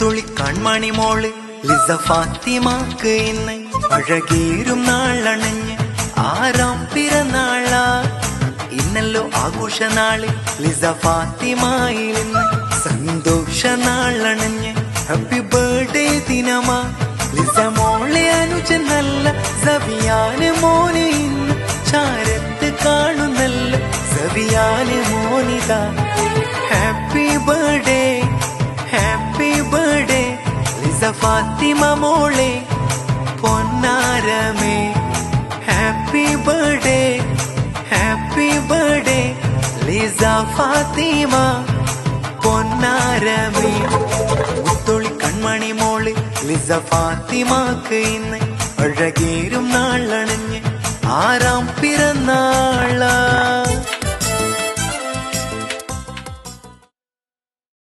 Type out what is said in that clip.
മുത്തുളി കൺമണി മോള് ലിസ ഫാത്തിമാക്ക് ഇന്ന് അഴകേറും നാളണഞ്ഞ് 6ാം പിറന്നാളാ. ഇന്നല്ലോ ആഘോഷനാള് ലിസ ഫാത്തിമയിൽ ഇന്ന് സന്തോഷ നാളണഞ്ഞ് ഹാപ്പി ബർത്ത്ഡേ ദിനമാ. ലിസ മോളെ അനുജൻ നല്ല സബിയാന് മോന് ഇന്ന് ചാരത്ത് കാണുന്നല്ല സബിയാന് മോനിതാ. ഹാപ്പി ബർത്ത്ഡേ ലിസ ഫാത്തിമ മോളെ പൊന്നാരമേ. ഹാപ്പി ബർത്ത്ഡേ ലിസ ഫാത്തിമ പൊന്നാരമേ. മുത്തുളി കൺമണി മോള് ലിസ ഫാത്തിമാക്ക് ഇന്ന് അഴകേറും നാളണഞ്ഞ് 6ാം പിറന്നാളാ.